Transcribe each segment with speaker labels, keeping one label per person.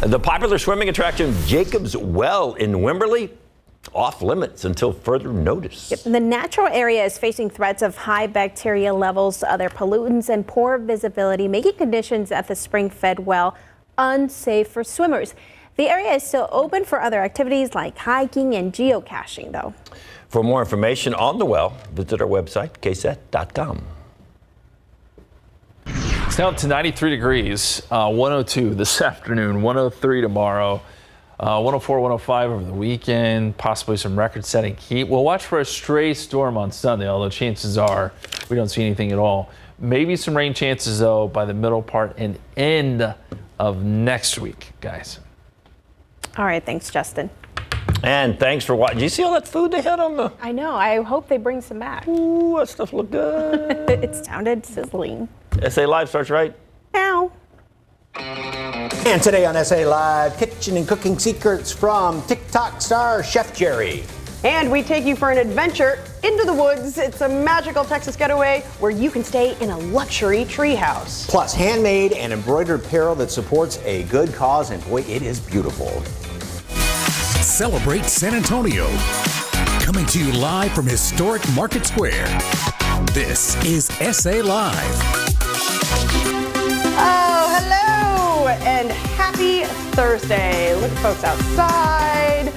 Speaker 1: The popular swimming attraction Jacob's Well in Wimberley off limits until further notice.
Speaker 2: The natural area is facing threats of high bacteria levels, other pollutants, and poor visibility, making conditions at the spring-fed well unsafe for swimmers. The area is still open for other activities like hiking and geocaching, though.
Speaker 1: For more information on the well, visit our website, ksat.com.
Speaker 3: It's now up to 93 degrees, 102 this afternoon, 103 tomorrow, 104, 105 over the weekend, possibly some record-setting heat. We'll watch for a stray storm on Sunday, although chances are we don't see anything at all. Maybe some rain chances, though, by the middle part and end of next week, guys.
Speaker 2: All right, thanks, Justin.
Speaker 1: And thanks for watching. Did you see all that food they had on the...
Speaker 2: I know. I hope they bring some back.
Speaker 1: Ooh, that stuff looked good.
Speaker 2: It sounded sizzling.
Speaker 1: SA Live starts right
Speaker 2: now.
Speaker 4: And today on SA Live, kitchen and cooking secrets from TikTok star Chef Jerry.
Speaker 5: And we take you for an adventure into the woods. It's a magical Texas getaway where you can stay in a luxury treehouse.
Speaker 4: Plus handmade and embroidered apparel that supports a good cause, and boy, it is beautiful.
Speaker 6: Celebrate San Antonio. Coming to you live from historic Market Square. This is SA Live.
Speaker 5: Oh, hello and happy Thursday. Look at folks outside,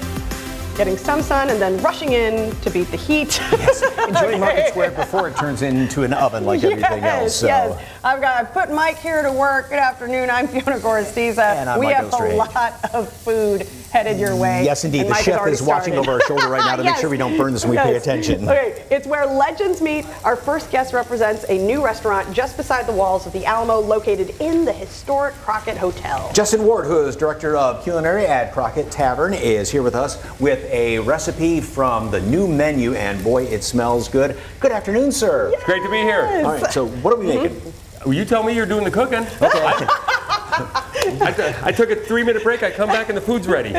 Speaker 5: getting some sun and then rushing in to beat the heat.
Speaker 4: Yes, enjoy Market Square before it turns into an oven like everything else. So.
Speaker 5: Yes, I've put Mike here to work. Good afternoon, I'm Fiona Gorestiza.
Speaker 4: And I'm
Speaker 5: we
Speaker 4: Michael
Speaker 5: have
Speaker 4: Strange.
Speaker 5: a lot of food headed your way.
Speaker 4: Yes, indeed. The chef is watching over our shoulder right now to make sure we don't burn this and we pay attention.
Speaker 5: Okay, it's where legends meet. Our first guest represents a new restaurant just beside the walls of the Alamo, located in the historic Crockett Hotel.
Speaker 4: Justin Ward, who is director of culinary at Crockett Tavern, is here with us with a recipe from the new menu, and boy, it smells good. Good afternoon, sir.
Speaker 5: Yes.
Speaker 7: Great to be here.
Speaker 4: All right, so what are we making?
Speaker 7: Well, you tell me you're doing the cooking.
Speaker 4: Okay.
Speaker 7: I took a 3-minute break. I come back and the food's ready.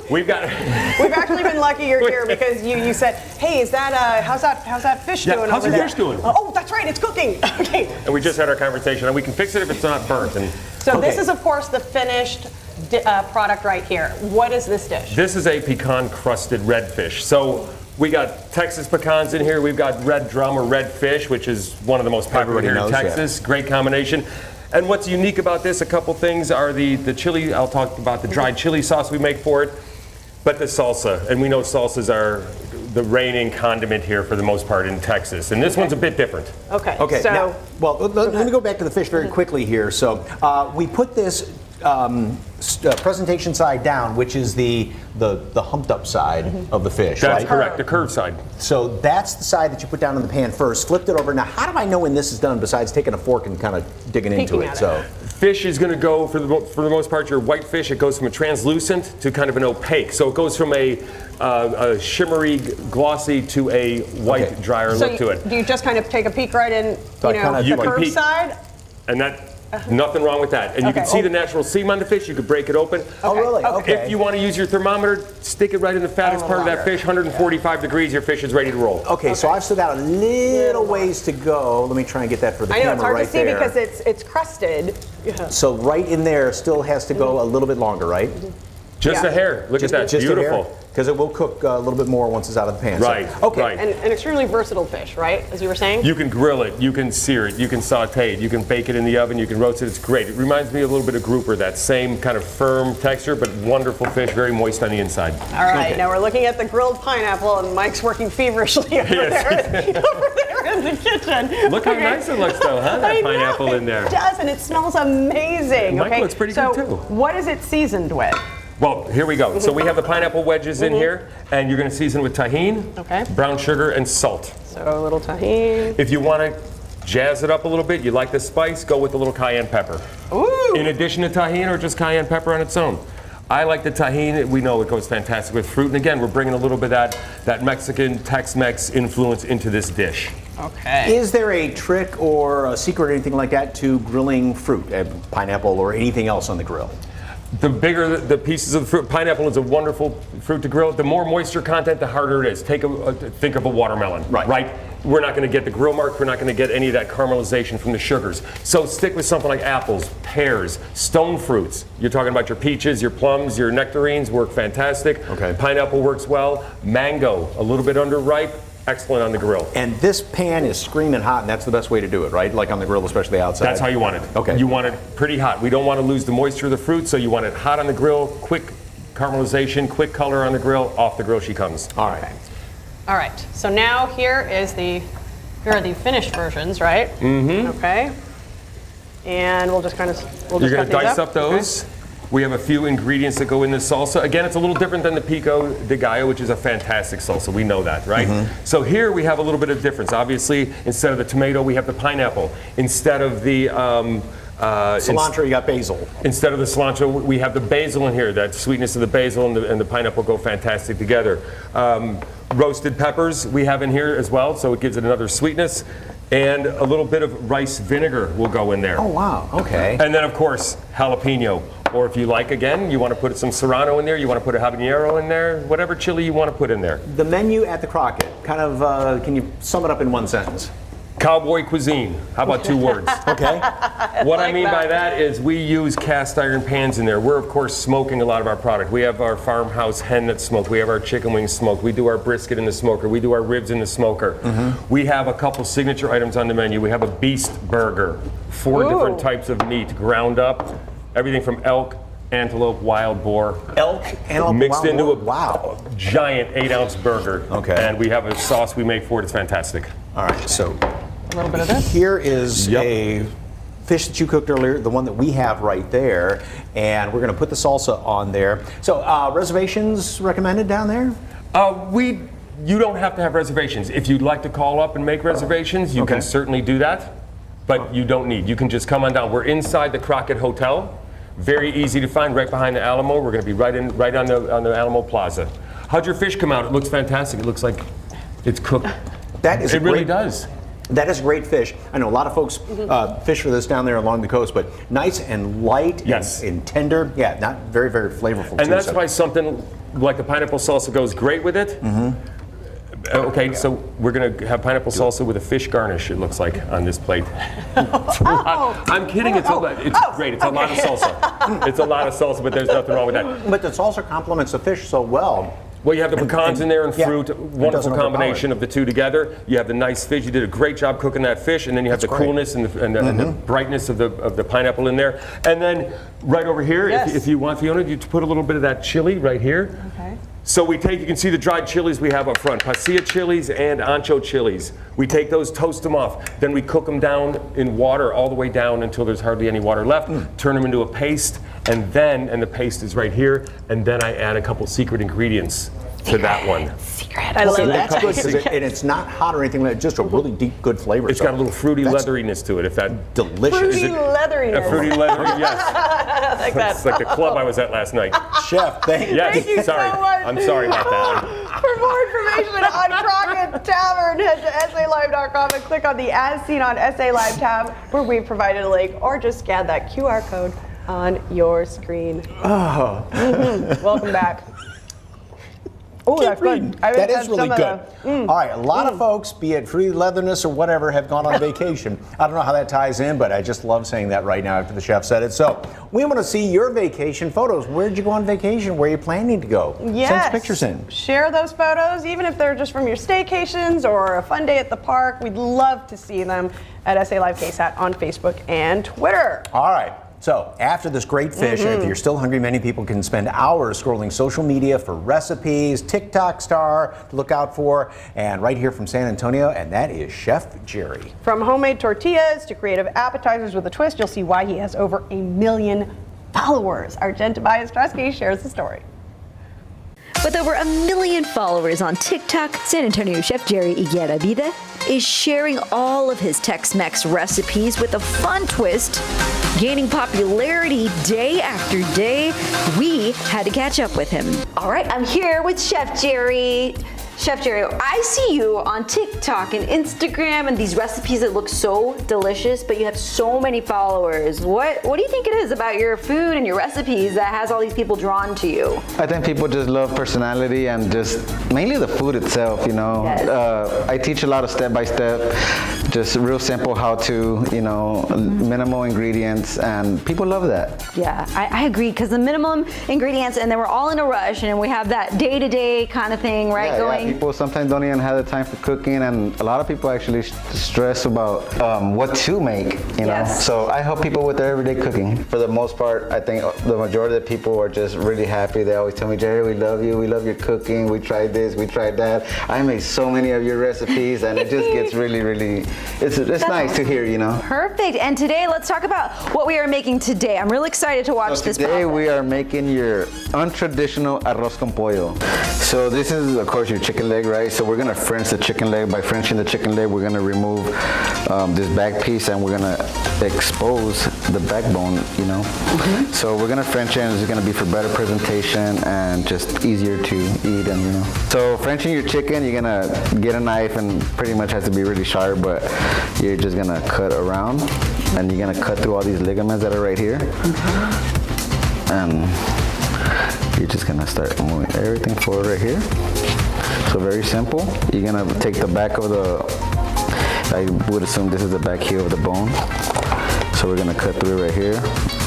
Speaker 7: We've
Speaker 5: actually been lucky you're here because you said, hey, is that how's that fish doing
Speaker 7: how's
Speaker 5: over
Speaker 7: the
Speaker 5: there?
Speaker 7: fish doing?
Speaker 5: Oh, that's right, it's cooking. Okay.
Speaker 7: And we just had our conversation, and we can fix it if it's not burnt. And
Speaker 5: So this is, of course, the finished product right here. What is this dish?
Speaker 7: this is a pecan-crusted redfish. So we got Texas pecans in here. We've got red drum or red fish, which is one of the most popular here in Texas. Great combination. And what's unique about this, a couple things are the chili. I'll talk about the dried chili sauce we make for it, but the salsa. And we know salsas are the reigning condiment here for the most part in Texas. And this one's a bit different.
Speaker 5: Okay.
Speaker 4: So, now, well, let me go back to the fish very quickly here. So we put this presentation side down, which is the humped up side of the fish.
Speaker 7: That's
Speaker 4: right?
Speaker 7: correct, the curved side.
Speaker 4: So that's the side that you put down in the pan first, flipped it over. Now, how do I know when this is done besides taking a fork and kind of digging into it? So
Speaker 7: fish is going to go, for the most part, your white fish, it goes from a translucent to kind of an opaque. So it goes from a shimmery, glossy to a white, drier look to it.
Speaker 5: Do you just kind of take a peek right in, the curved side?
Speaker 7: And that, nothing wrong with that. And you can see the natural seam on the fish. You could break it open.
Speaker 4: Oh, really? Okay.
Speaker 7: If you want to use your thermometer, stick it right in the fattest part of that fish. 145 degrees, your fish is ready to roll.
Speaker 4: Okay, so I've still got a little ways to go. Let me try and get that for the camera
Speaker 5: it's hard
Speaker 4: right
Speaker 5: to see
Speaker 4: there.
Speaker 5: because it's crusted.
Speaker 4: So right in there still has to go a little bit longer, right?
Speaker 7: Just a hair. Look at that. Beautiful.
Speaker 4: Because it will cook a little bit more once it's out of the pan.
Speaker 7: Right.
Speaker 4: So, okay.
Speaker 7: Right.
Speaker 5: And an extremely versatile fish, right? As you were saying?
Speaker 7: You can grill it, you can sear it, you can saute it, you can bake it in the oven, you can roast it. It's great. It reminds me a little bit of grouper, that same kind of firm texture, but wonderful fish, very moist on the inside.
Speaker 5: All right, now we're looking at the grilled pineapple, and Mike's working feverishly over there in the kitchen.
Speaker 7: Look how nice it looks, though, huh? That pineapple in there.
Speaker 5: It does, and it smells amazing.
Speaker 7: Mike looks pretty good, too.
Speaker 5: What is it seasoned with?
Speaker 7: Well, here we go. So we have the pineapple wedges in here, and you're going to season with tahini, brown sugar, and salt.
Speaker 5: So a little tahini.
Speaker 7: If you want to jazz it up a little bit, you like the spice, go with a little cayenne pepper.
Speaker 5: Ooh.
Speaker 7: In addition to tahini or just cayenne pepper on its own. I like the tahini. We know it goes fantastic with fruit. And again, we're bringing a little bit of that Mexican Tex-Mex influence into this dish.
Speaker 5: Okay.
Speaker 4: Is there a trick or a secret or anything like that to grilling fruit, pineapple or anything else on the grill?
Speaker 7: The bigger the pieces of the fruit, pineapple is a wonderful fruit to grill. The more moisture content, the harder it is. Think of a watermelon, right? we're not going to get the grill mark, we're not going to get any of that caramelization from the sugars. So stick with something like apples, pears, stone fruits. You're talking about your peaches, your plums, your nectarines work fantastic.
Speaker 4: Okay.
Speaker 7: Pineapple works well. Mango, a little bit underripe, excellent on the grill.
Speaker 4: And this pan is screaming hot, and that's the best way to do it, right? Like on the grill, especially outside.
Speaker 7: That's how you want it.
Speaker 4: Okay.
Speaker 7: You want it pretty hot. We don't want to lose the moisture of the fruit, so you want it hot on the grill, quick caramelization, quick color on the grill, off the grill she comes.
Speaker 4: All right.
Speaker 5: All right, so now here are the finished versions, right? Mm-hmm. Okay. And we'll just kind of,
Speaker 7: You're going
Speaker 5: cut
Speaker 7: to
Speaker 5: these
Speaker 7: dice up those.
Speaker 5: Okay.
Speaker 7: We have a few ingredients that go in this salsa. Again, it's a little different than the pico de gallo, which is a fantastic salsa. We know that, right? So here we have a little bit of difference. Obviously, instead of the tomato, we have the pineapple. Instead of the
Speaker 4: Cilantro, you got basil.
Speaker 7: Instead of the cilantro, we have the basil in here. That sweetness of the basil and the pineapple go fantastic together. Roasted peppers we have in here as well, so it gives it another sweetness. And a little bit of rice vinegar will go in there.
Speaker 4: Oh, wow. Okay.
Speaker 7: And then, of course, jalapeno. Or if you like, again, you want to put some serrano in there, you want to put a habanero in there, whatever chili you want to put in there.
Speaker 4: The menu at the Crockett, kind of, can you sum it up in one sentence?
Speaker 7: Cowboy cuisine. How about 2 words?
Speaker 4: Okay.
Speaker 7: What I mean by that is we use cast iron pans in there. We're, of course, smoking a lot of our product. We have our farmhouse hen that's smoked. We have our chicken wings smoked. We do our brisket in the smoker. We do our ribs in the smoker. We have a couple signature items on the menu. We have a beast burger. 4 different types of meat ground up. Everything from elk, antelope, wild boar.
Speaker 4: Elk, antelope,
Speaker 7: mixed
Speaker 4: wild
Speaker 7: into
Speaker 4: boar?
Speaker 7: a
Speaker 4: Wow.
Speaker 7: giant 8-ounce burger.
Speaker 4: Okay.
Speaker 7: And we have a sauce we make for it. It's fantastic.
Speaker 4: All right, so
Speaker 5: A little bit of this.
Speaker 4: here is
Speaker 7: Yep.
Speaker 4: a fish that you cooked earlier, the one that we have right there, and we're going to put the salsa on there. So reservations recommended down there?
Speaker 7: You don't have to have reservations. If you'd like to call up and make reservations, you
Speaker 4: Okay.
Speaker 7: can certainly do that, but you don't need. You can just come on down. We're inside the Crockett Hotel. Very easy to find, right behind the Alamo. We're going to be right on the Alamo Plaza. How'd your fish come out? It looks fantastic. It looks like it's cooked.
Speaker 4: That is
Speaker 7: It really
Speaker 4: great.
Speaker 7: does.
Speaker 4: That is great fish. I know a lot of folks fish for this down there along the coast, but nice and light
Speaker 7: Yes.
Speaker 4: and tender. Yeah, not very, very flavorful.
Speaker 7: And
Speaker 4: too,
Speaker 7: that's
Speaker 4: so-
Speaker 7: why something like the pineapple salsa goes great with it. Okay, so we're going to have pineapple salsa with a fish garnish, it looks like, on this plate. I'm kidding. It's great. It's a lot of salsa. It's a lot of salsa, but there's nothing wrong with that.
Speaker 4: But the salsa complements the fish so well.
Speaker 7: Well, you have the pecans in there and
Speaker 4: yeah,
Speaker 7: fruit.
Speaker 4: it
Speaker 7: Wonderful
Speaker 4: doesn't overpower
Speaker 7: combination
Speaker 4: it.
Speaker 7: of the two together. You have the nice fish. You did a great job cooking that fish, and then you have
Speaker 4: That's
Speaker 7: the
Speaker 4: great.
Speaker 7: coolness and the brightness of the pineapple in there. And then right over here,
Speaker 5: Yes.
Speaker 7: if you want, Fiona, you put a little bit of that chili right here.
Speaker 5: Okay.
Speaker 7: So you can see the dried chilies we have up front, pasilla chilies and ancho chilies. We take those, toast them off, then we cook them down in water all the way down until there's hardly any water left, turn them into a paste, and the paste is right here, and then I add a couple secret ingredients to that one.
Speaker 5: Secret. I love
Speaker 4: So
Speaker 5: that.
Speaker 4: that's good, 'cause and it's not hot or anything like that, just a really deep, good flavor.
Speaker 7: It's got a little fruity leatheriness to it, if that...
Speaker 4: delicious.
Speaker 5: Fruity leatheriness.
Speaker 7: A fruity leather, yes.
Speaker 5: like that.
Speaker 7: It's like the club I was at last night.
Speaker 4: Chef, thank you.
Speaker 7: Yes,
Speaker 5: Thank you
Speaker 7: sorry.
Speaker 5: so much.
Speaker 7: I'm sorry about that.
Speaker 5: For more information on Crockett Tavern, head to SALive.com and click on the As Seen on SA Live tab, where we've provided a link, or just scan that QR code on your screen. Oh. Welcome back. Oh, that's good. I
Speaker 4: That
Speaker 5: had
Speaker 4: is really
Speaker 5: some of
Speaker 4: good.
Speaker 5: the-
Speaker 4: All right, a lot of folks, be it fruity leatherness or whatever, have gone on vacation. I don't know how that ties in, but I just love saying that right now after the chef said it. So we want to see your vacation photos. Where'd you go on vacation? Where are you planning to go?
Speaker 5: Yes.
Speaker 4: Send us pictures in.
Speaker 5: Share those photos, even if they're just from your staycations or a fun day at the park. We'd love to see them at SA Live KSAT on Facebook and Twitter.
Speaker 4: All right. So after this great fish, if you're still hungry, many people can spend hours scrolling social media for recipes, TikTok star to look out for, and right here from San Antonio, and that is Chef Jerry.
Speaker 5: From homemade tortillas to creative appetizers with a twist, you'll see why he has over 1 million followers. Our Jen Tobias Tresky shares the story.
Speaker 8: With over 1 million followers on TikTok, San Antonio chef Jerry Igueravida is sharing all of his Tex-Mex recipes with a fun twist, gaining popularity day after day. We had to catch up with him.
Speaker 9: All right, I'm here with Chef Jerry.
Speaker 8: Chef Jerry, I see you on TikTok and Instagram and these recipes that look so delicious, but you have so many followers. What do you think it is about your food and your recipes that has all these people drawn to you?
Speaker 9: I think people just love personality and just mainly the food itself, you know.
Speaker 8: Yes.
Speaker 9: I teach a lot of step-by-step, just real simple how-to, you know, minimal ingredients, and people love that.
Speaker 8: Yeah, I agree, because the minimum ingredients, and then we're all in a rush, and we have that day-to-day kind of thing, right, going.
Speaker 9: Yeah, people sometimes don't even have the time for cooking, and a lot of people actually stress about what to make, you know.
Speaker 8: Yes.
Speaker 9: So I help people with their everyday cooking. For the most part, I think the majority of the people are just really happy. They always tell me, Jerry, we love you, we love your cooking, we tried this, we tried that. I made so many of your recipes, and it just gets really, really, it's nice to hear, you know.
Speaker 8: Perfect. And today, let's talk about what we are making today. I'm really excited to watch this
Speaker 9: Today
Speaker 8: process.
Speaker 9: we are making your untraditional arroz con pollo. So this is, of course, your chicken leg, right? So we're gonna French the chicken leg. By Frenching the chicken leg, we're gonna remove this back piece, and we're gonna expose the backbone, you know. So we're gonna French it, and it's gonna be for better presentation and just easier to eat, and you know. So Frenching your chicken, you're gonna get a knife, and pretty much has to be really sharp, but you're just gonna cut around, and you're gonna cut through all these ligaments that are right here. And you're just gonna start moving everything forward right here. So very simple. You're gonna take the back of the, I would assume this is the back heel of the bone. So we're gonna cut through right here.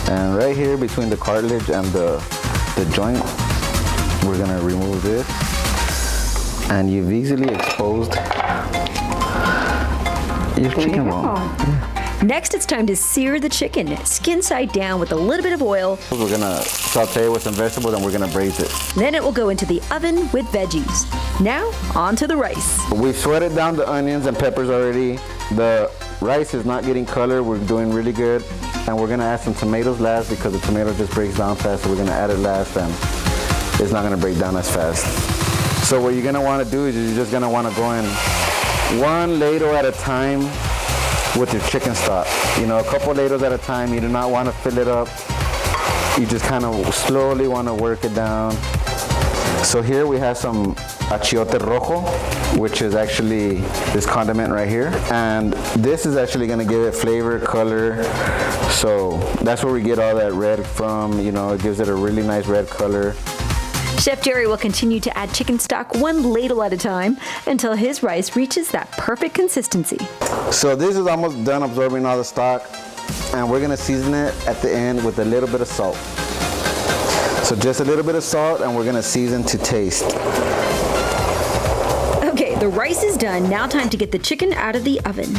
Speaker 9: And right here between the cartilage and the joint, we're gonna remove this. And you've easily exposed your chicken bone.
Speaker 8: Next, it's time to sear the chicken, skin side down with a little bit of oil.
Speaker 9: We're gonna saute with some vegetables, and we're gonna braise it.
Speaker 8: Then it will go into the oven with veggies. Now, on to the rice.
Speaker 9: We've sweated down the onions and peppers already. The rice is not getting color. We're doing really good. And we're gonna add some tomatoes last, because the tomato just breaks down fast, so we're gonna add it last, and it's not gonna break down as fast. So what you're gonna wanna do is you're just gonna wanna go in one ladle at a time with your chicken stock. You know, a couple ladles at a time. You do not wanna fill it up. You just kind of slowly wanna work it down. So here we have some achiote rojo, which is actually this condiment right here. And this is actually gonna give it flavor, color. So that's where we get all that red from. You know, it gives it a really nice red color.
Speaker 8: Chef Jerry will continue to add chicken stock one ladle at a time until his rice reaches that perfect consistency.
Speaker 9: So this is almost done absorbing all the stock, and we're gonna season it at the end with a little bit of salt. So just a little bit of salt, and we're gonna season to taste.
Speaker 8: Okay, the rice is done. Now time to get the chicken out of the oven.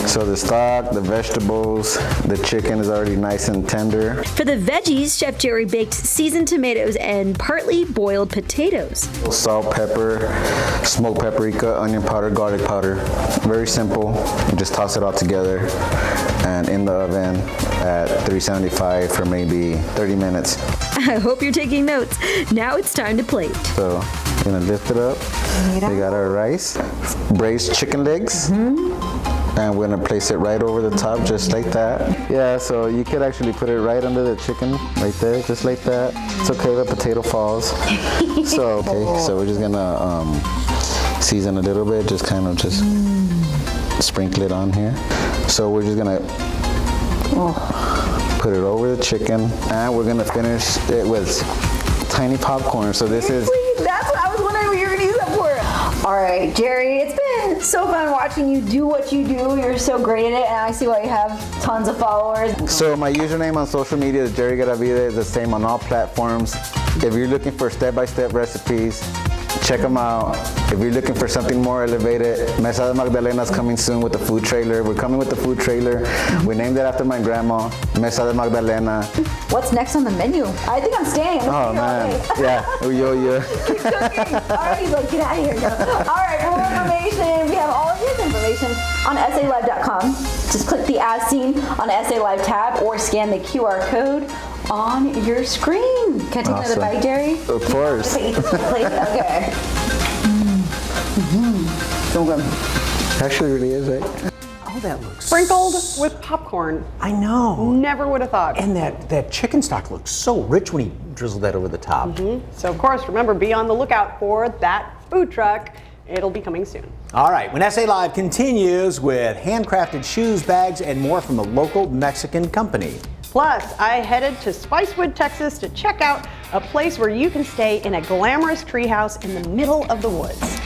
Speaker 9: So the stock, the vegetables, the chicken is already nice and tender.
Speaker 8: For the veggies, Chef Jerry baked seasoned tomatoes and partly boiled potatoes.
Speaker 9: Salt, pepper, smoked paprika, onion powder, garlic powder. Very simple. You just toss it all together and in the oven at 375 for maybe 30 minutes.
Speaker 8: I hope you're taking notes. Now it's time to plate.
Speaker 9: So I'm gonna lift it up. We got our rice, braised chicken legs. And we're gonna place it right over the top, just like that. Yeah, so you could actually put it right under the chicken, right there, just like that. It's okay if a potato falls. So we're just gonna season a little bit, just kind of just sprinkle it on here. So we're just gonna put it over the chicken, and we're gonna finish it with tiny popcorn. So this is.
Speaker 8: That's what I was wondering what you were gonna use that for. All right, Jerry, it's been so fun watching you do what you do. You're so great at it, and I see why you have tons of followers.
Speaker 9: So my username on social media is Jerry Garavida. Is the same on all platforms. If you're looking for step-by-step recipes, check them out. If you're looking for something more elevated, Mesa de Magdalena is coming soon with the food trailer. We're coming with the food trailer. We named it after my grandma, Mesa de Magdalena.
Speaker 8: What's next on the menu? I think I'm staying.
Speaker 9: Oh man, yeah, yo.
Speaker 8: Keep cooking. All right, he's like, get out of here. No. All right, for more information, we have all of his information on SALive.com. Just click the As Seen on SA Live tab or scan the QR code on your screen. Can I take another bite, Jerry?
Speaker 9: Of course.
Speaker 8: Okay.
Speaker 9: Actually, really is, right?
Speaker 5: Oh, that looks sprinkled with popcorn.
Speaker 4: I know.
Speaker 5: Never would have thought.
Speaker 4: And that chicken stock looks so rich when he drizzled that over the top.
Speaker 5: So of course, remember, be on the lookout for that food truck. It'll be coming soon.
Speaker 4: All right, when SA Live continues with handcrafted shoes, bags, and more from a local Mexican company.
Speaker 5: Plus, I headed to Spicewood, Texas to check out a place where you can stay in a glamorous treehouse in the middle of the woods.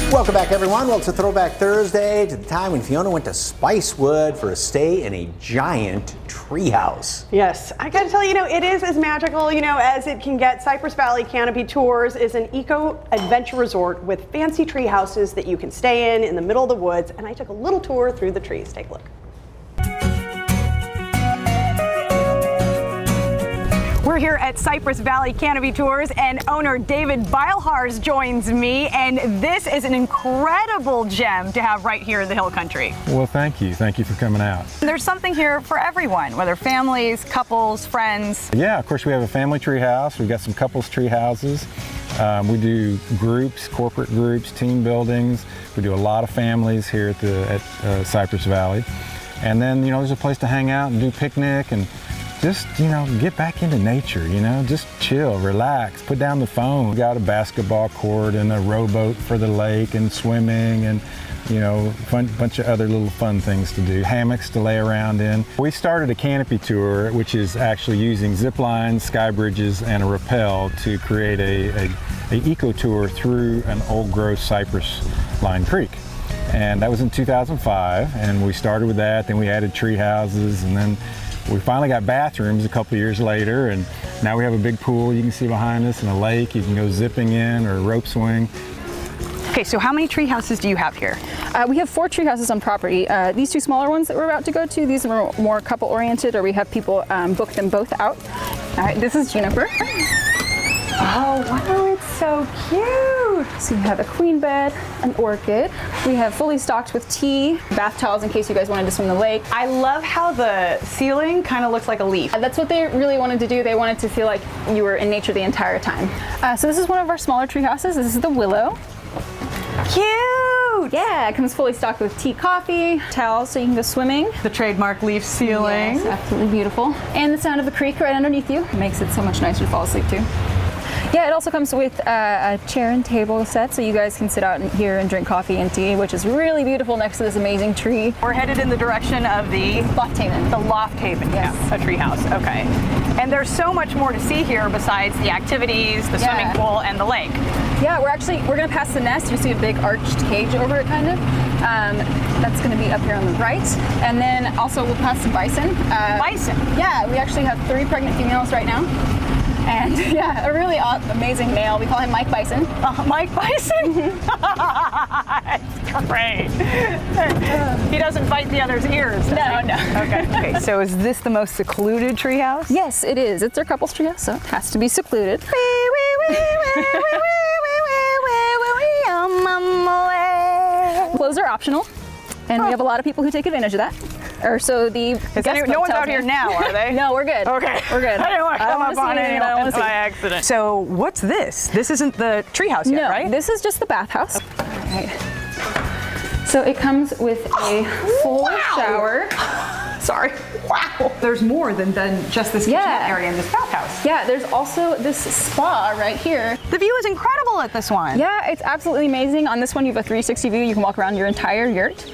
Speaker 4: Welcome back, everyone. Well, it's a Throwback Thursday to the time when Fiona went to Spicewood for a stay in a giant treehouse.
Speaker 5: Yes, I gotta tell you, it is as magical, as it can get. Cypress Valley Canopy Tours is an eco-adventure resort with fancy tree houses that you can stay in the middle of the woods. And I took a little tour through the trees. Take a look. We're here at Cypress Valley Canopy Tours, and owner David Beilharz joins me, and this is an incredible gem to have right here in the Hill Country.
Speaker 10: Well, thank you. Thank you for coming out.
Speaker 5: There's something here for everyone, whether families, couples, friends.
Speaker 10: Yeah, of course, we have a family tree house. We've got some couples tree houses. We do groups, corporate groups, team buildings. We do a lot of families here at Cypress Valley. And then, there's a place to hang out and do picnic and just, get back into nature, just chill, relax, put down the phone. We got a basketball court and a rowboat for the lake and swimming and, bunch of other little fun things to do. Hammocks to lay around in. We started a canopy tour, which is actually using zip lines, sky bridges, and a rappel to create a eco tour through an old growth cypress lined creek. And that was in 2005, and we started with that, then we added tree houses, and then we finally got bathrooms a couple years later, and now we have a big pool you can see behind us and a lake you can go zipping in or rope swing.
Speaker 5: Okay, so how many tree houses do you have here?
Speaker 11: We have 4 tree houses on property. These 2 smaller ones that we're about to go to, these are more couple oriented, or we have people book them both out. All right, this is Juniper.
Speaker 5: Oh, wow, it's so cute.
Speaker 11: So you have a queen bed, an orchid. We have fully stocked with tea, bath towels in case you guys wanted to swim the lake.
Speaker 5: I love how the ceiling kind of looks like a leaf.
Speaker 11: That's what they really wanted to do. They wanted to feel like you were in nature the entire time. So this is one of our smaller tree houses. This is the Willow.
Speaker 5: Cute!
Speaker 11: Yeah, it comes fully stocked with tea, coffee, towels so you can go swimming.
Speaker 5: The trademark leaf ceiling.
Speaker 11: Yes, absolutely beautiful. And the sound of the creek right underneath you makes it so much nicer to fall asleep to. Yeah, it also comes with a chair and table set so you guys can sit out here and drink coffee and tea, which is really beautiful next to this amazing tree.
Speaker 5: We're headed in the direction of the
Speaker 11: Loft Haven.
Speaker 5: The Loft Haven,
Speaker 11: yes.
Speaker 5: Yeah, a tree house, okay. And there's so much more to see here besides the activities, the swimming pool, and the lake.
Speaker 11: Yeah, we're gonna pass the nest. You see a big arched cage over it, kind of. That's gonna be up here on the right. And then also we'll pass some bison.
Speaker 5: Bison?
Speaker 11: Yeah, we actually have 3 pregnant females right now. And yeah, a really amazing male. We call him Mike Bison.
Speaker 5: Mike Bison? That's great. He doesn't bite the other's ears, does he?
Speaker 11: No.
Speaker 5: Okay, so is this the most secluded treehouse?
Speaker 11: Yes, it is. It's our couple's treehouse, so it has to be secluded. Clothes are optional, and we have a lot of people who take advantage of that. Or so the
Speaker 5: no one's out here now, are they?
Speaker 11: No, we're good.
Speaker 5: Okay.
Speaker 11: We're good.
Speaker 5: I don't want to come up on anyone by accident. So what's this? This isn't the treehouse yet, right?
Speaker 11: No, this is just the bathhouse. All right. So it comes with a full shower.
Speaker 5: Sorry. Wow. There's more than just this kitchen area in this bathhouse.
Speaker 11: Yeah, there's also this spa right here.
Speaker 5: The view is incredible at this one.
Speaker 11: Yeah, it's absolutely amazing. On this one, you have a 360 view. You can walk around your entire yurt.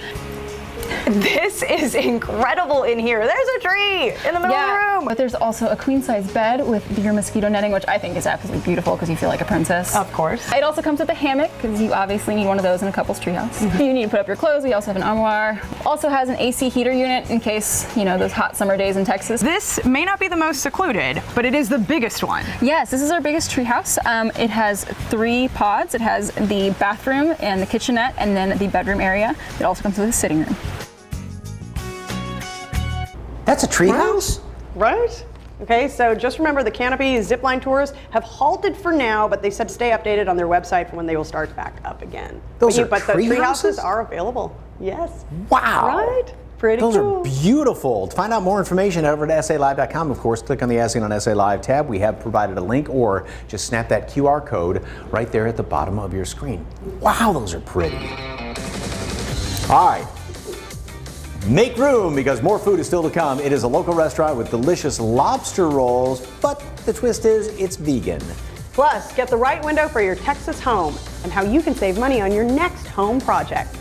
Speaker 5: This is incredible in here. There's a tree in the middle of the room.
Speaker 11: But there's also a queen size bed with your mosquito netting, which I think is absolutely beautiful because you feel like a princess.
Speaker 5: Of course.
Speaker 11: It also comes with a hammock because you obviously need one of those in a couple's treehouse. You need to put up your clothes. We also have an armoire. Also has an AC heater unit in case, those hot summer days in Texas.
Speaker 5: This may not be the most secluded, but it is the biggest one.
Speaker 11: Yes, this is our biggest treehouse. It has 3 pods. It has the bathroom and the kitchenette and then the bedroom area. It also comes with a sitting room.
Speaker 4: That's a treehouse?
Speaker 5: Right? Okay, so just remember the Canopy zipline tours have halted for now, but they said to stay updated on their website for when they will start back up again. But the tree houses are available. Yes.
Speaker 4: Wow.
Speaker 5: Right? Pretty
Speaker 4: Those
Speaker 5: cool.
Speaker 4: are beautiful. To find out more information, head over to SALive.com. Of course, click on the As Seen on SA Live tab. We have provided a link, or just snap that QR code right there at the bottom of your screen. Wow, those are pretty. All right. Make room because more food is still to come. It is a local restaurant with delicious lobster rolls, but the twist is it's vegan.
Speaker 5: Plus, get the right window for your Texas home and how you can save money on your next home project.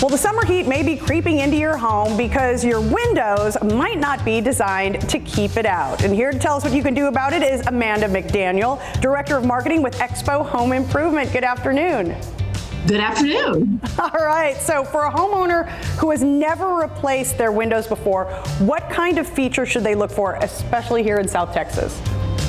Speaker 5: Well, the summer heat may be creeping into your home because your windows might not be designed to keep it out. And here to tell us what you can do about it is Amanda McDaniel, Director of Marketing with Expo Home Improvement. Good afternoon.
Speaker 12: Good afternoon.
Speaker 5: All right, so for a homeowner who has never replaced their windows before, what kind of features should they look for, especially here in South Texas?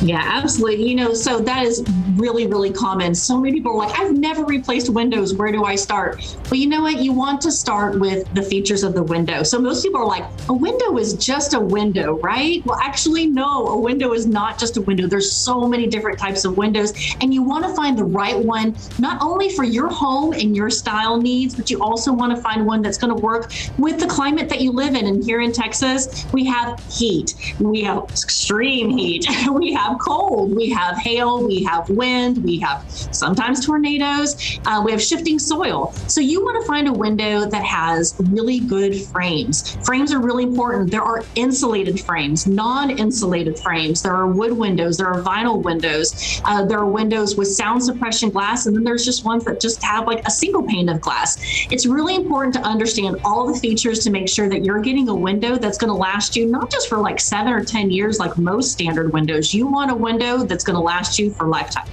Speaker 12: Yeah, absolutely. So that is really, really common. So many people are like, I've never replaced windows. Where do I start? Well, you know what? You want to start with the features of the window. So most people are like, a window is just a window, right? Well, actually, no, a window is not just a window. There's so many different types of windows, and you want to find the right one, not only for your home and your style needs, but you also want to find one that's going to work with the climate that you live in. And here in Texas, we have heat, we have extreme heat, we have cold, we have hail, we have wind, we have sometimes tornadoes, we have shifting soil. So you want to find a window that has really good frames. Frames are really important. There are insulated frames, non-insulated frames. There are wood windows, there are vinyl windows, there are windows with sound suppression glass, and then there's just ones that just have like a single pane of glass. It's really important to understand all the features to make sure that you're getting a window that's going to last you not just for like 7 or 10 years like most standard windows. You want a window that's going to last you for a lifetime.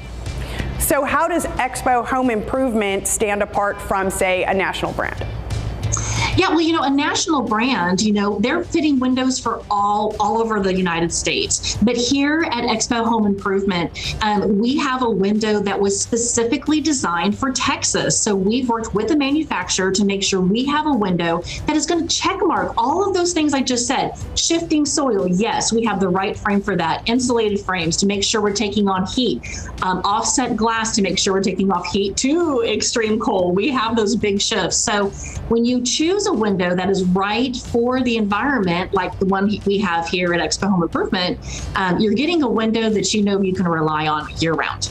Speaker 5: So how does Expo Home Improvement stand apart from, say, a national brand?
Speaker 12: Yeah, well, a national brand, they're fitting windows for all over the United States. But here at Expo Home Improvement, we have a window that was specifically designed for Texas. So we've worked with the manufacturer to make sure we have a window that is going to check mark all of those things I just said. Shifting soil, yes, we have the right frame for that. Insulated frames to make sure we're taking on heat. Offset glass to make sure we're taking off heat to extreme cold. We have those big shifts. So when you choose a window that is right for the environment, like the one we have here at Expo Home Improvement, you're getting a window that you can rely on year round.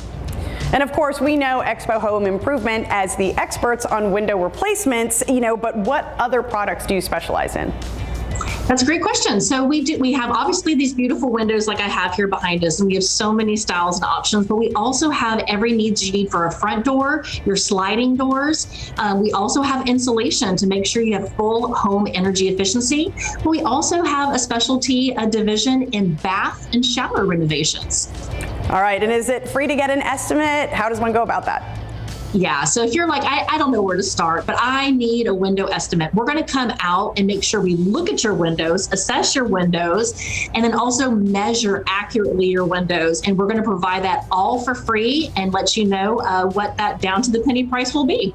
Speaker 5: And of course, we know Expo Home Improvement as the experts on window replacements, but what other products do you specialize in?
Speaker 12: That's a great question. So we have obviously these beautiful windows like I have here behind us, and we have so many styles and options, but we also have every needs you need for a front door, your sliding doors. We also have insulation to make sure you have full home energy efficiency. But we also have a specialty division in bath and shower renovations.
Speaker 5: All right, and is it free to get an estimate? How does one go about that?
Speaker 12: Yeah, so if you're like, I don't know where to start, but I need a window estimate, we're going to come out and make sure we look at your windows, assess your windows, and then also measure accurately your windows. And we're going to provide that all for free and let you know what that down to the penny price will be.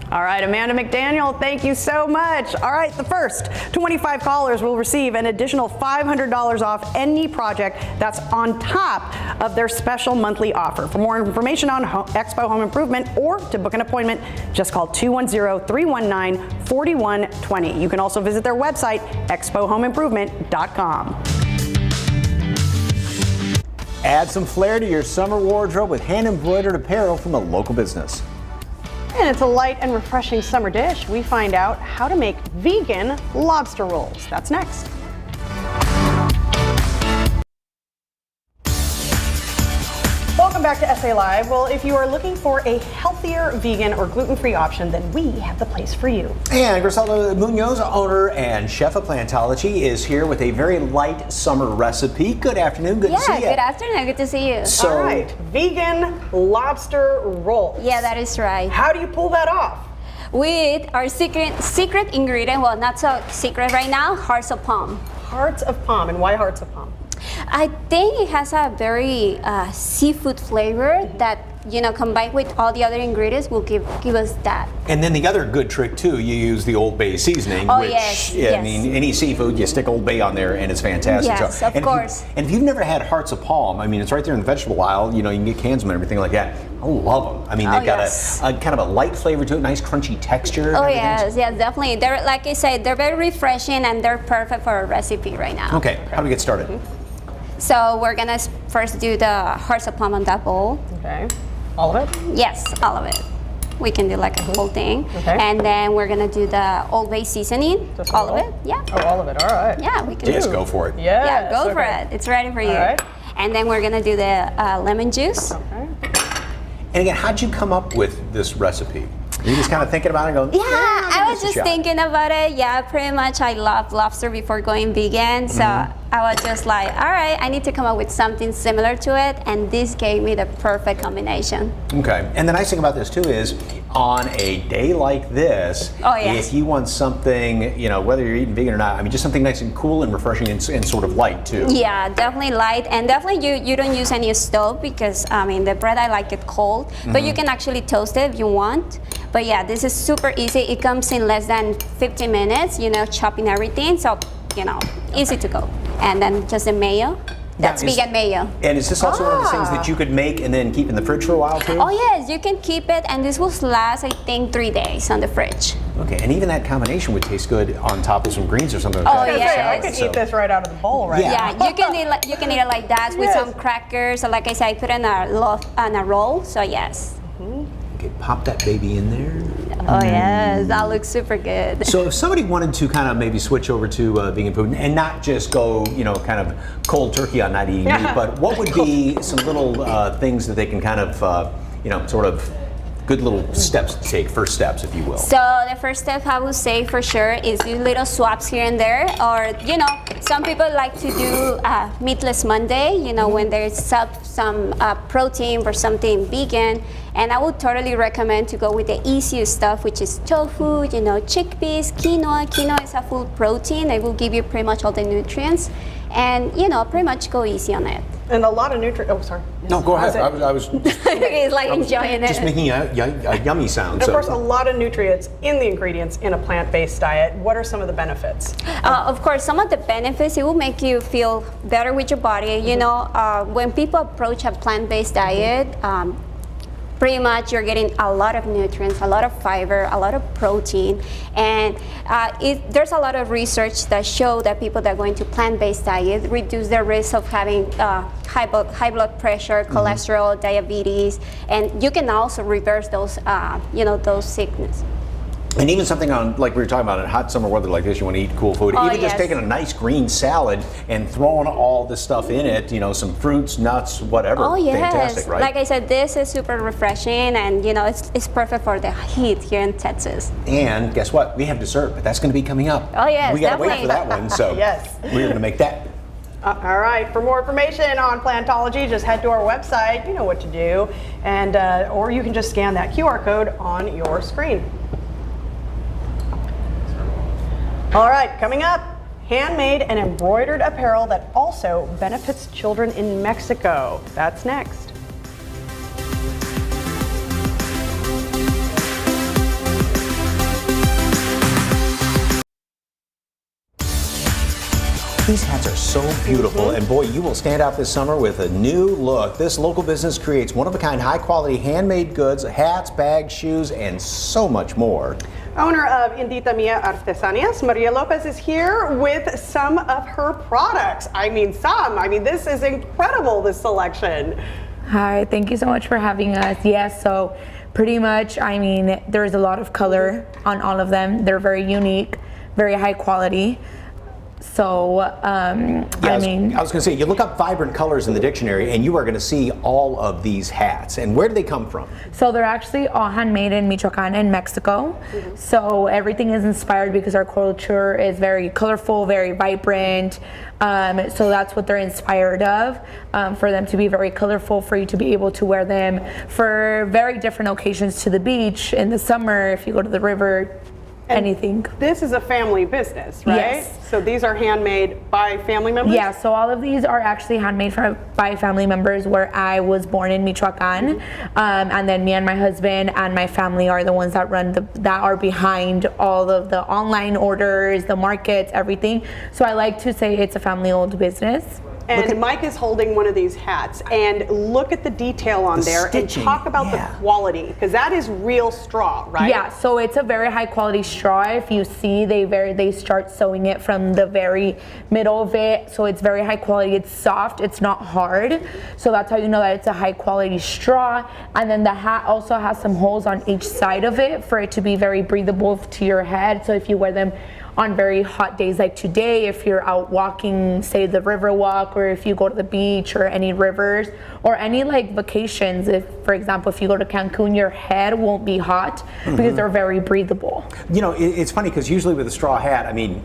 Speaker 5: All right, Amanda McDaniel, thank you so much. All right, the first 25 callers will receive an additional $500 off any project that's on top of their special monthly offer. For more information on Expo Home Improvement or to book an appointment, just call 210-319-4120. You can also visit their website, expohomeimprovement.com.
Speaker 4: Add some flair to your summer wardrobe with hand-embroidered apparel from a local business.
Speaker 5: And it's a light and refreshing summer dish. We find out how to make vegan lobster rolls. That's next. Welcome back to SA Live. Well, if you are looking for a healthier vegan or gluten-free option, then we have the place for you.
Speaker 4: And Griselda Munoz, owner and chef of Plantology, is here with a very light summer recipe. Good afternoon. Good to see you.
Speaker 13: Yeah, good afternoon. Good to see you.
Speaker 4: So,
Speaker 5: all right, vegan lobster rolls.
Speaker 13: Yeah, that is right.
Speaker 5: How do you pull that off?
Speaker 13: With our secret ingredient, well, not so secret right now, hearts of palm.
Speaker 5: Hearts of palm, and why hearts of palm?
Speaker 13: I think it has a very seafood flavor that combined with all the other ingredients will give us that.
Speaker 4: And then the other good trick too, you use the Old Bay seasoning,
Speaker 13: Oh,
Speaker 4: which
Speaker 13: yes.
Speaker 4: I mean, any seafood, you stick Old Bay on there, and it's fantastic.
Speaker 13: Yes, of course.
Speaker 4: And if you've never had hearts of palm, I mean, it's right there in the vegetable aisle. You can get cans of them and everything like that. I love them. I mean, they've got a kind of a light flavor to it, nice crunchy texture.
Speaker 13: Oh yes, definitely. They're, like I said, they're very refreshing and they're perfect for a recipe right now.
Speaker 4: Okay, how do we get started?
Speaker 13: So we're gonna first do the hearts of palm on that bowl.
Speaker 5: Okay. All of it?
Speaker 13: Yes, all of it. We can do like a whole thing.
Speaker 5: Okay.
Speaker 13: And then we're gonna do the Old Bay seasoning.
Speaker 5: Just
Speaker 13: all of it? Yeah.
Speaker 5: Oh, all of it. All right.
Speaker 13: Yeah, we can
Speaker 4: Just
Speaker 13: do.
Speaker 4: go for it.
Speaker 5: Yes,
Speaker 13: Yeah, go for
Speaker 5: okay.
Speaker 13: it. It's ready for you.
Speaker 5: All right.
Speaker 13: And then we're gonna do the lemon juice.
Speaker 5: Okay.
Speaker 4: And again, how'd you come up with this recipe? You just kind of thinking about it and going,
Speaker 13: Yeah, I was
Speaker 4: give this a
Speaker 13: just
Speaker 4: shot.
Speaker 13: thinking about it. Yeah, pretty much I loved lobster before going vegan. So I was just like, all right, I need to come up with something similar to it. And this gave me the perfect combination.
Speaker 4: Okay. And the nice thing about this too is on a day like this,
Speaker 13: Oh, yes.
Speaker 4: if you want something, whether you're eating vegan or not, I mean, just something nice and cool and refreshing and sort of light too.
Speaker 13: Yeah, definitely light. And definitely you don't use any stove because, I mean, the bread, I like it cold. But you can actually toast it if you want. But yeah, this is super easy. It comes in less than 15 minutes, chopping everything. So, easy to go. And then just the mayo. That's
Speaker 4: Now,
Speaker 13: vegan mayo.
Speaker 4: And is this also one of those things that you could make and then keep in the fridge for a while too?
Speaker 13: Oh yes, you can keep it, and this will last, I think, 3 days on the fridge.
Speaker 4: Okay, and even that combination would taste good on top of some greens or something like
Speaker 13: Oh,
Speaker 4: that.
Speaker 5: I was gonna say, I
Speaker 13: yes.
Speaker 5: could eat this right out of the bowl right
Speaker 13: Yeah,
Speaker 5: now.
Speaker 13: you can eat it like that with
Speaker 5: Yes.
Speaker 13: some crackers. So like I said, I put it on a roll. So yes.
Speaker 4: Okay, pop that baby in there.
Speaker 13: Oh yes, that looks super good.
Speaker 4: So if somebody wanted to kind of maybe switch over to vegan food and not just go, kind of cold turkey on not eating meat, but what would be some little things that they can kind of, sort of good little steps to take, first steps, if you will?
Speaker 13: So the first step I would say for sure is do little swaps here and there, or some people like to do meatless Monday, when there's some protein for something vegan, and I would totally recommend to go with the easiest stuff, which is tofu, chickpeas, quinoa. Quinoa is a full protein. It will give you pretty much all the nutrients, and pretty much go easy on it.
Speaker 5: And a lot of nutrients. Oh, sorry.
Speaker 4: No, go ahead. I was
Speaker 13: He's like enjoying it.
Speaker 4: just making a yummy sound.
Speaker 5: And of course, a lot of nutrients in the ingredients in a plant-based diet. What are some of the benefits?
Speaker 13: Of course, some of the benefits, it will make you feel better with your body. When people approach a plant-based diet, pretty much you're getting a lot of nutrients, a lot of fiber, a lot of protein, and there's a lot of research that show that people that go into plant-based diet reduce their risk of having high blood pressure, cholesterol, diabetes, and you can also reverse those, those sickness.
Speaker 4: And even something on, like we were talking about, in hot summer weather like this, you want to eat cool food.
Speaker 13: Oh,
Speaker 4: Even just
Speaker 13: yes.
Speaker 4: taking a nice green salad and throwing all this stuff in it, some fruits, nuts, whatever.
Speaker 13: Oh yes,
Speaker 4: Fantastic, right?
Speaker 13: like I said, this is super refreshing, and it's perfect for the heat here in Texas.
Speaker 4: And guess what? We have dessert, but that's going to be coming up.
Speaker 13: Oh, yes,
Speaker 4: we got to wait
Speaker 13: definitely.
Speaker 4: for that one. So
Speaker 5: Yes.
Speaker 4: we're going to make that.
Speaker 5: All right. For more information on Plantology, just head to our website. You know what to do, and or you can just scan that QR code on your screen. All right, coming up, handmade and embroidered apparel that also benefits children in Mexico. That's next.
Speaker 4: These hats are so beautiful, and boy, you will stand out this summer with a new look. This local business creates one-of-a-kind, high-quality handmade goods, hats, bags, shoes, and so much more.
Speaker 5: Owner of Indita Mia Artesanías, Maria Lopez, is here with some of her products. I mean, this is incredible, this selection.
Speaker 14: Hi, thank you so much for having us. Yes, so pretty much, there's a lot of color on all of them. They're very unique, very high quality. So,
Speaker 4: I was going to say, you look up vibrant colors in the dictionary and you are going to see all of these hats. And where do they come from?
Speaker 14: So they're actually all handmade in Michoacan in Mexico. So everything is inspired because our culture is very colorful, very vibrant. So that's what they're inspired of, for them to be very colorful, for you to be able to wear them for very different occasions, to the beach, in the summer, if you go to the river. anything.
Speaker 5: This is a family business, right?
Speaker 14: Yes.
Speaker 5: So these are handmade by family members?
Speaker 14: Yeah, so all of these are actually handmade by family members where I was born in Michoacan. And then me and my husband and my family are the ones that that are behind all of the online orders, the markets, everything. So I like to say it's a family-owned business.
Speaker 5: And Mike is holding one of these hats, and look at the detail on there
Speaker 4: stitching,
Speaker 5: and talk about the quality, because that is real straw, right?
Speaker 14: Yeah, so it's a very high quality straw. If you see, they start sewing it from the very middle of it, so it's very high quality. It's soft, it's not hard, so that's how you know that it's a high quality straw. And then the hat also has some holes on each side of it for it to be very breathable to your head. So if you wear them on very hot days like today, if you're out walking, say the river walk, or if you go to the beach or any rivers or any like vacations, if for example if you go to Cancun, your head won't be hot because they're very breathable.
Speaker 4: You know, it's funny because usually with a straw hat, I mean,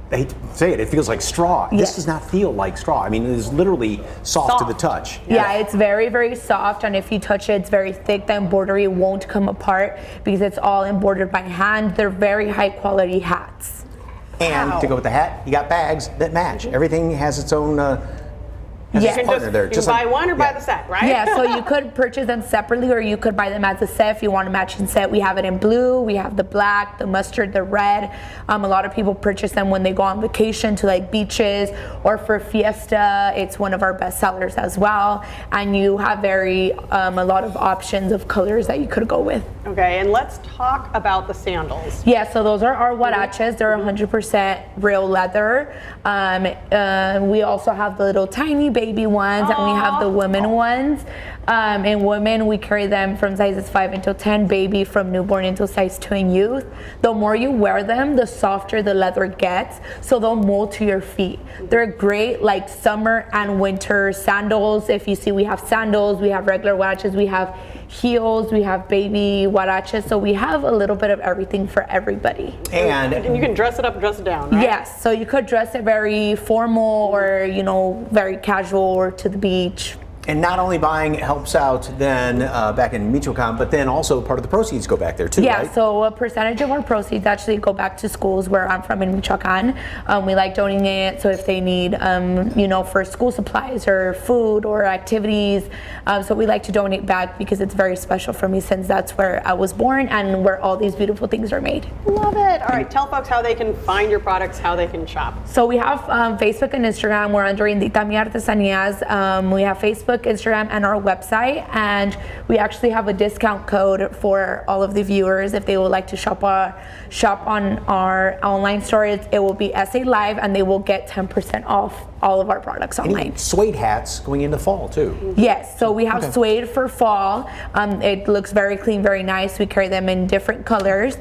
Speaker 4: I hate to say it, it feels like straw. This does not feel like straw. I mean, it is literally soft to the touch.
Speaker 14: Yeah, it's very, very soft, and if you touch it, it's very thick. The embroidery won't come apart because it's all embroidered by hand. They're very high quality hats.
Speaker 4: And to go with the hat, you got bags that match. Everything has its own partner there.
Speaker 5: You can buy one or buy the set, right?
Speaker 14: Yeah, so you could purchase them separately or you could buy them as a set if you want a matching set. We have it in blue, we have the black, the mustard, the red. A lot of people purchase them when they go on vacation to like beaches or for fiesta. It's one of our best sellers as well. And you have a lot of options of colors that you could go with.
Speaker 5: Okay, and let's talk about the sandals.
Speaker 14: Yeah, so those are our huaraches. They're 100% real leather. We also have the little tiny baby ones, and we have the women ones. In women, we carry them from sizes 5 until 10, baby from newborn until size 2 in youth. The more you wear them, the softer the leather gets, so they'll mold to your feet. They're great like summer and winter sandals. If you see, we have sandals, we have regular huaraches, we have heels, we have baby huaraches, so we have a little bit of everything for everybody.
Speaker 5: And you can dress it up, dress it down, right?
Speaker 14: Yes, so you could dress it very formal or, you know, very casual or to the beach.
Speaker 4: And not only buying helps out then back in Michoacan, but then also part of the proceeds go back there too,
Speaker 14: yeah,
Speaker 4: right?
Speaker 14: So a percentage of our proceeds actually go back to schools where I'm from in Michoacan. We like donating it, so if they need, you know, for school supplies or food or activities, so we like to donate back because it's very special for me since that's where I was born and where all these beautiful things are made.
Speaker 5: Love it. All right, tell folks how they can find your products, how they can shop.
Speaker 14: So we have Facebook and Instagram. We're under Indita Mi Artesanías. We have Facebook, Instagram, and our website, and we actually have a discount code for all of the viewers if they would like to shop on our online store. It will be SA Live, and they will get 10% off all of our products online.
Speaker 4: Suede hats going into fall too.
Speaker 14: Yes, so we have suede for fall. It looks very clean, very nice. We carry them in different colors.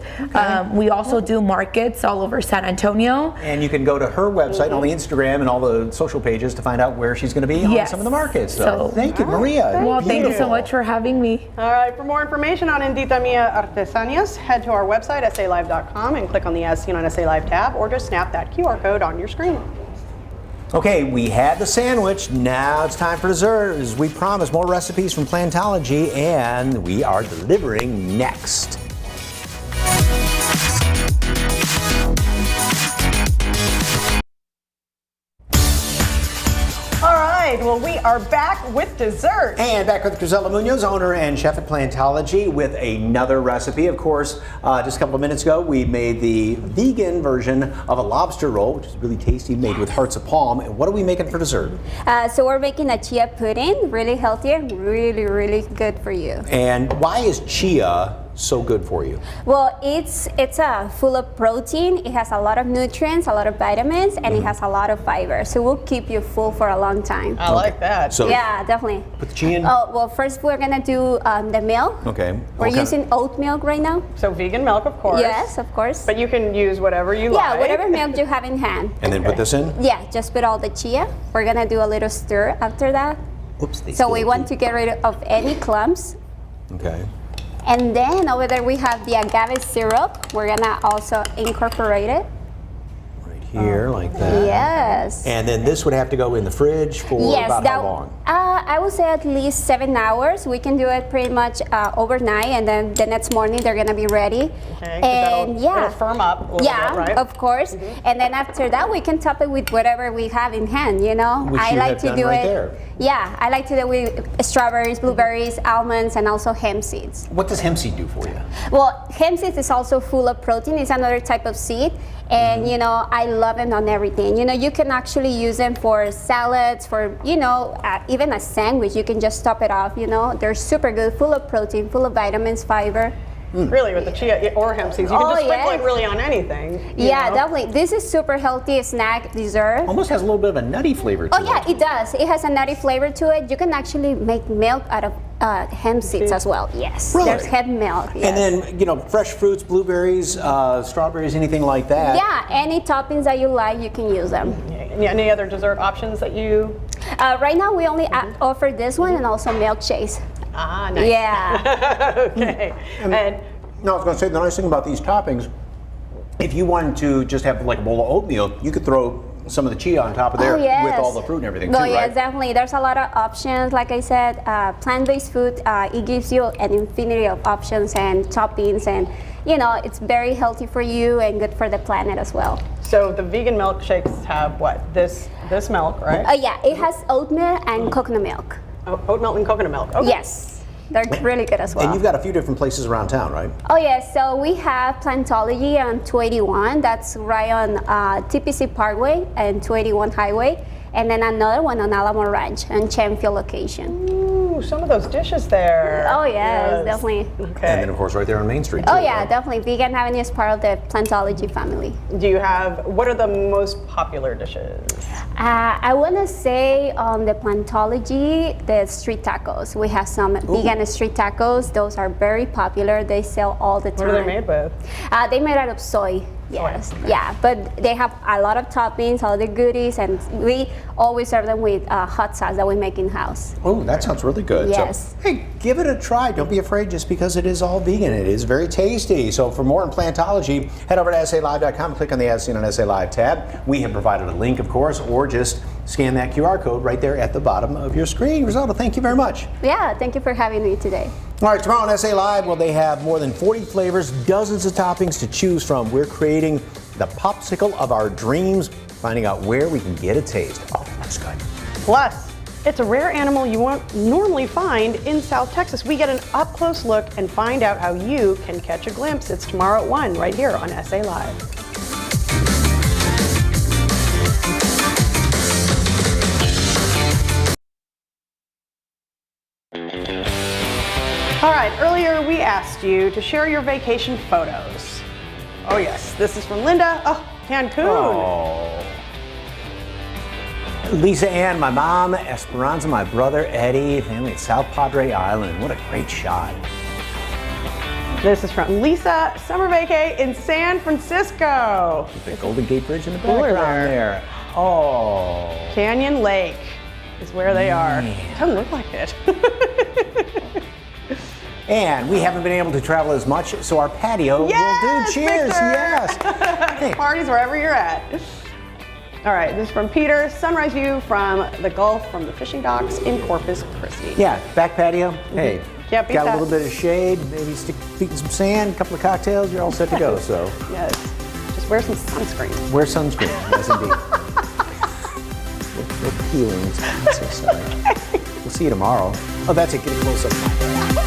Speaker 14: We also do markets all over San Antonio.
Speaker 4: And you can go to her website on the Instagram and all the social pages to find out where she's going to be on some of the markets. So thank you, Maria.
Speaker 14: Well, thank you so much for having me.
Speaker 5: All right, for more information on Indita Mi Artesanías, head to our website, salive.com, and click on the As Seen on SA Live tab, or just snap that QR code on your screen.
Speaker 4: Okay, we had the sandwich. Now it's time for dessert. As we promised, more recipes from Plantology, and we are delivering next.
Speaker 5: All right, well, we are back with dessert.
Speaker 4: And back with Grisela Munoz, owner and chef at Plantology, with another recipe. Of course, just a couple of minutes ago, we made the vegan version of a lobster roll, which is really tasty, made with hearts of palm. And what are we making for dessert?
Speaker 13: So we're making a chia pudding, really healthy and really, really good for you.
Speaker 4: And why is chia so good for you?
Speaker 13: Well, it's full of protein. It has a lot of nutrients, a lot of vitamins, and it has a lot of fiber. So it will keep you full for a long time.
Speaker 5: I like that.
Speaker 4: So
Speaker 13: yeah, definitely.
Speaker 4: Put the chia in?
Speaker 13: Oh, well, first we're gonna do the milk.
Speaker 4: Okay.
Speaker 13: We're using oat milk right now.
Speaker 5: So vegan milk, of course.
Speaker 13: Yes, of course.
Speaker 5: But you can use whatever you like.
Speaker 13: Yeah, whatever milk you have in hand.
Speaker 4: And then put this in?
Speaker 13: Yeah, just put all the chia. We're gonna do a little stir after that.
Speaker 4: Oops.
Speaker 13: So we want to get rid of any clumps.
Speaker 4: Okay.
Speaker 13: And then over there we have the agave syrup. We're gonna also incorporate it.
Speaker 4: Right here, like that.
Speaker 2: Yes.
Speaker 4: And then this would have to go in the fridge for about how long?
Speaker 13: I would say at least 7 hours. We can do it pretty much overnight, and then the next morning they're gonna be ready.
Speaker 5: Okay,
Speaker 13: And
Speaker 5: it'll firm up a little bit, right?
Speaker 13: of course. And then after that, we can top it with whatever we have in hand. You know,
Speaker 4: Which
Speaker 13: I
Speaker 4: you
Speaker 13: like
Speaker 4: have
Speaker 13: to
Speaker 4: done
Speaker 13: do
Speaker 4: right
Speaker 13: it.
Speaker 4: there.
Speaker 13: Yeah, I like to do it with strawberries, blueberries, almonds, and also hemp seeds.
Speaker 4: What does hemp seed do for you?
Speaker 13: Well, hemp seeds is also full of protein. It's another type of seed. And, you know, I love it on everything. You know, you can actually use them for salads, for, you know, even a sandwich. You can just top it off, you know. They're super good, full of protein, full of vitamins, fiber.
Speaker 5: Really, with the chia or hemp seeds, you can just sprinkle it really on anything. you
Speaker 13: Yeah,
Speaker 5: know?
Speaker 13: definitely. This is super healthy snack dessert.
Speaker 4: Almost has a little bit of a nutty flavor to
Speaker 13: Oh
Speaker 4: it.
Speaker 13: yeah, it does. It has a nutty flavor to it. You can actually make milk out of hemp seeds as well. Yes,
Speaker 4: Really?
Speaker 13: there's hemp milk. Yes.
Speaker 4: And then, you know, fresh fruits, blueberries, strawberries, anything like that.
Speaker 13: Yeah, any toppings that you like, you can use them.
Speaker 5: Any other dessert options that you?
Speaker 13: Right now, we only offer this one and also milkshakes.
Speaker 5: Ah, nice.
Speaker 13: Yeah.
Speaker 5: Okay. And
Speaker 4: no, I was going to say, the nice thing about these toppings, if you wanted to just have like a bowl of oatmeal, you could throw some of the chia on top of there with all the fruit and everything
Speaker 13: Well,
Speaker 4: too,
Speaker 13: yes,
Speaker 4: right?
Speaker 13: definitely. There's a lot of options. Like I said, plant-based food, it gives you an infinity of options and toppings, and you know, it's very healthy for you and good for the planet as well.
Speaker 5: so the vegan milkshakes have what? This milk, right?
Speaker 13: Yeah, it has oat milk and coconut milk.
Speaker 5: Oat milk and coconut milk. Okay.
Speaker 13: Yes. They're really good as well.
Speaker 4: And you've got a few different places around town, right?
Speaker 13: Oh yes, so we have Plantology on 281. That's right on TPC Parkway and 281 Highway. And then another one on Alamo Ranch and Chenfield location.
Speaker 5: Ooh, some of those dishes there.
Speaker 13: Oh yes, definitely.
Speaker 5: Okay.
Speaker 4: And then, of course, right there on Main Street, too.
Speaker 13: Oh yeah, definitely. Vegan Avenue is part of the Plantology family.
Speaker 5: Do you have, what are the most popular dishes?
Speaker 13: I want to say on the Plantology, the street tacos. We have some vegan street tacos. Those are very popular. They sell all the time.
Speaker 5: What are they made with?
Speaker 13: They made out of soy. Yes, yeah, but they have a lot of toppings, all the goodies, and we always serve them with hot sauce that we make in-house.
Speaker 4: Oh, that sounds really good.
Speaker 13: Yes.
Speaker 4: So, hey, give it a try. Don't be afraid just because it is all vegan. It is very tasty. So for more on Plantology, head over to SALive.com, click on the As Seen on SA Live tab. We have provided a link, of course, or just scan that QR code right there at the bottom of your screen. Rosalda, thank you very much.
Speaker 13: Yeah, thank you for having me today.
Speaker 4: All right, tomorrow on SA Live, well, they have more than 40 flavors, dozens of toppings to choose from. We're creating the popsicle of our dreams, finding out where we can get a taste. Oh, that's good.
Speaker 5: Plus, it's a rare animal you won't normally find in South Texas. We get an up-close look and find out how you can catch a glimpse. It's tomorrow at 1 right here on SA Live. All right, earlier we asked you to share your vacation photos. Oh yes, this is from Linda. Oh, Cancun.
Speaker 4: Oh. Lisa Ann, my mom, Esperanza, my brother Eddie, family at South Padre Island. What a great shot.
Speaker 5: This is from Lisa, summer vacay in San Francisco.
Speaker 4: The Golden Gate Bridge in the
Speaker 5: Cooler
Speaker 4: background there. Oh.
Speaker 5: Canyon Lake is where they are. It doesn't look like it.
Speaker 4: And we haven't been able to travel as much, so our patio will do. Cheers,
Speaker 5: Victor!
Speaker 4: yes.
Speaker 5: Parties wherever you're at. All right, this is from Peter. Sunrise view from the Gulf from the fishing docks in Corpus Christi.
Speaker 4: Yeah, back patio. Hey,
Speaker 5: Can't beat
Speaker 4: got
Speaker 5: that.
Speaker 4: a little bit of shade, maybe stick feet in some sand, a couple of cocktails, you're all set to go. So
Speaker 5: Yes, just wear some sunscreen.
Speaker 4: wear sunscreen, yes indeed. No peeling, I'm so sorry. We'll see you tomorrow. Oh, that's it, get a close up.